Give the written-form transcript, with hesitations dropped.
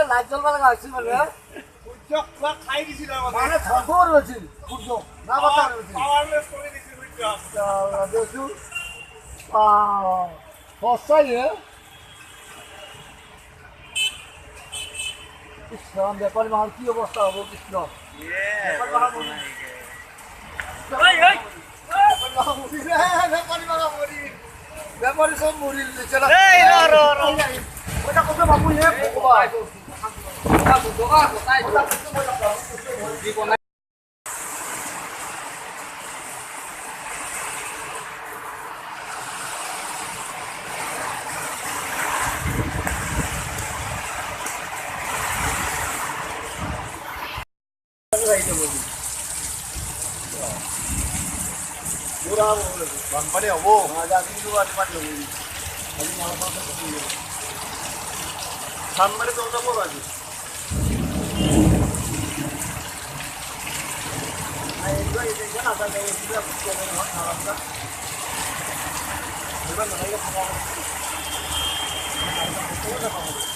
light জ্বলবা লাগা আছিল মানে সূর্য পুরা খাই দিছিল মানে ধ্বংস করে হয়েছিল সূর্য না বাতা হয়েছিল পাওয়ারলেস করে দিছিল সূর্য দেখছু সস্তাই কৃষ্ণ ব্যাপারী মাহার কি অবস্থা হবো কৃষ্ণ ব্যাপারী সব মরিল ওইটা কত বাবু বানপানী হবো সামনে তো যাব আজি না